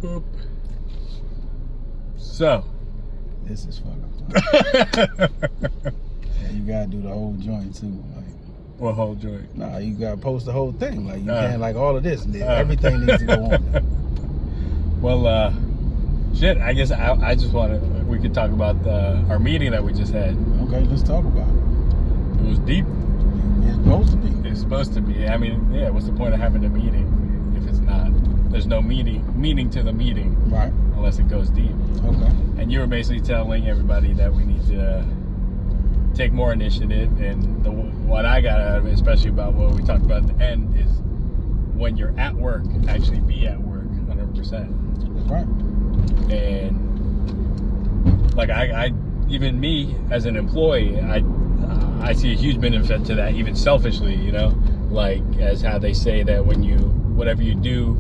Boop. So. This is fucking fun. Yeah, you gotta do the whole joint too. Like, what whole joint? Nah, you gotta post the whole thing. Like you can't like all of this. Everything needs to go on. Well, shit. I guess I just we could talk about our meeting that we just had. Okay, let's talk about it. It was deep. It's supposed to be. It's supposed to be. I mean, yeah. What's the point of having a meeting if it's not? There's no meaning to the meeting, right? Unless it goes deep. Okay. And you were basically telling everybody that we need to take more initiative, and what I got out of it, especially about what we talked about at the end, is when you're at work, actually be at work 100%. Right. And like I even me as an employee, I see a huge benefit to that, even selfishly, you know, like as how they say that when whatever you do,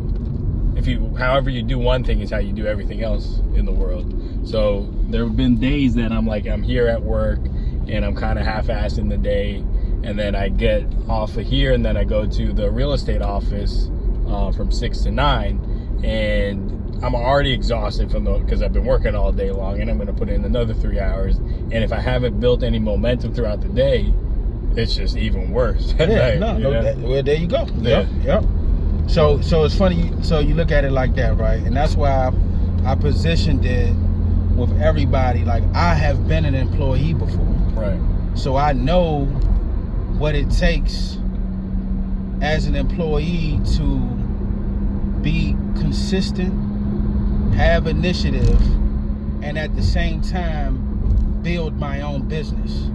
however you do one thing is how you do everything else in the world. So there have been days that I'm here at work and I'm kind of half-assed in the day, and then I get off of here and then I go to the real estate office from 6 to 9, and I'm already exhausted because I've been working all day long, and I'm going to put in another 3 hours. And if I haven't built any momentum throughout the day, it's just even worse. Yeah, night, well, there you go. Yeah. Yep. So it's funny. So you look at it like that, right? And that's why I positioned it with everybody. Like, I have been an employee before, right? So I know what it takes as an employee to be consistent, have initiative, and at the same time build my own business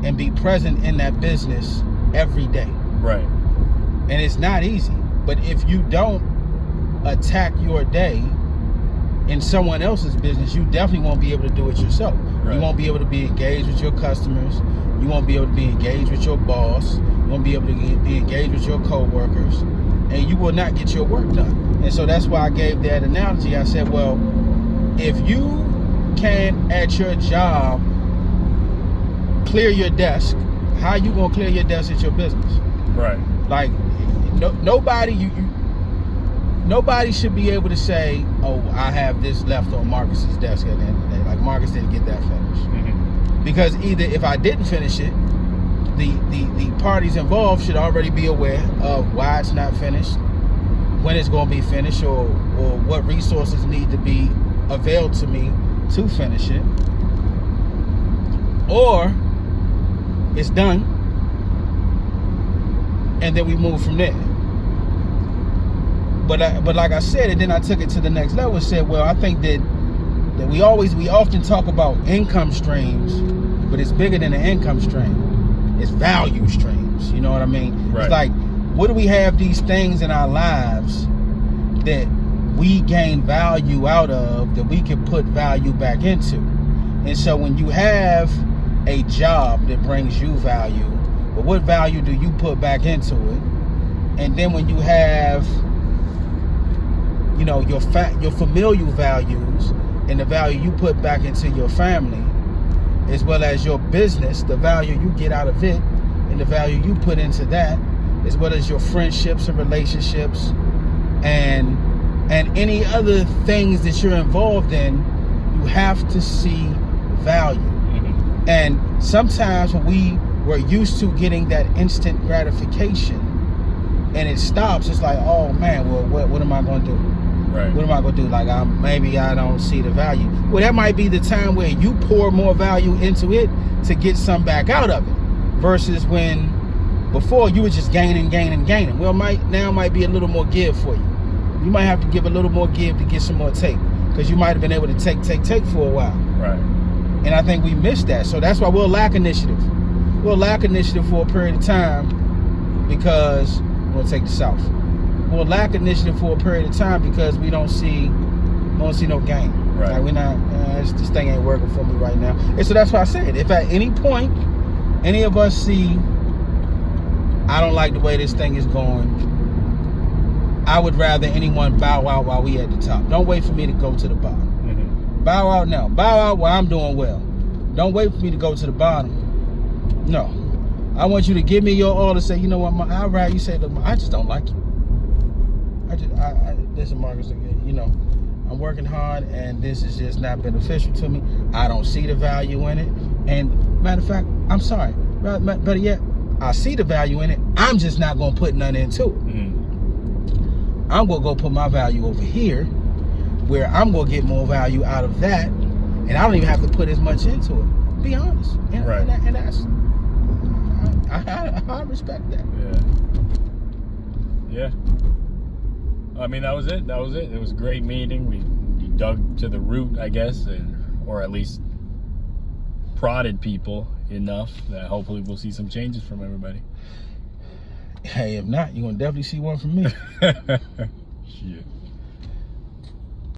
and be present in that business every day. Right. And it's not easy. But if you don't attack your day in someone else's business, you definitely won't be able to do it yourself. Right. You won't be able to be engaged with your customers. You won't be able to be engaged with your boss. You won't be able to be engaged with your co-workers. And you will not get your work done. And so that's why I gave that analogy. I said, well, if you can, at your job, clear your desk, how you going to clear your desk at your business? Right. Like, nobody should be able to say, oh, I have this left on Marcus's desk at the end of the day. Like, Marcus didn't get that finished. Mm-hmm. Because either if I didn't finish it, the parties involved should already be aware of why it's not finished, when it's going to be finished, or what resources need to be availed to me to finish it. Or it's done, and then we move from there. But like I said, and then I took it to the next level and said, well, I think that we often talk about income streams, but it's bigger than an income stream. It's value streams. You know what I mean? Right. It's like, what do we have these things in our lives that we gain value out of, that we can put value back into? And so when you have a job that brings you value, but what value do you put back into it? And then when you have, you know, your familial values and the value you put back into your family, as well as your business, the value you get out of it and the value you put into that, as well as your friendships and relationships and any other things that you're involved in, you have to see value. Mm-hmm. And sometimes when we're used to getting that instant gratification and it stops, it's like, oh man, well, what am I going to do? Right. What am I going to do? Like, maybe I don't see the value. Well, that might be the time where you pour more value into it to get some back out of it, versus when before you were just gaining. Well, now might be a little more give for you. You might have to give a little more give to get some more take, because you might have been able to take for a while. Right. And I think we missed that. So that's why we'll lack initiative. We'll lack initiative for a period of time because we'll take the South. We'll lack initiative for a period of time because we don't see no gain. Right. Like, we're not, this thing ain't working for me right now. And so that's why I said, if at any point any of us see, I don't like the way this thing is going, I would rather anyone bow out while we at the top. Don't wait for me to go to the bottom. Mm-hmm. Bow out now. Bow out while I'm doing well. Don't wait for me to go to the bottom. No. I want you to give me your all to say, you know what, I'd rather you say, look, I just don't like you. Listen, Marcus, you know, I'm working hard, and this is just not beneficial to me. I don't see the value in it. And matter of fact, I'm sorry. Better yet, I see the value in it. I'm just not gonna put none into it. Mm-hmm. I'm gonna go put my value over here, where I'm gonna get more value out of that, and I don't even have to put as much into it. Be honest, and, right? And that's I respect that. Yeah. I mean, that was it. It was a great meeting. We dug to the root, I guess, or at least prodded people enough that hopefully we'll see some changes from everybody. Hey, if not, you're gonna definitely see one from me. Shit.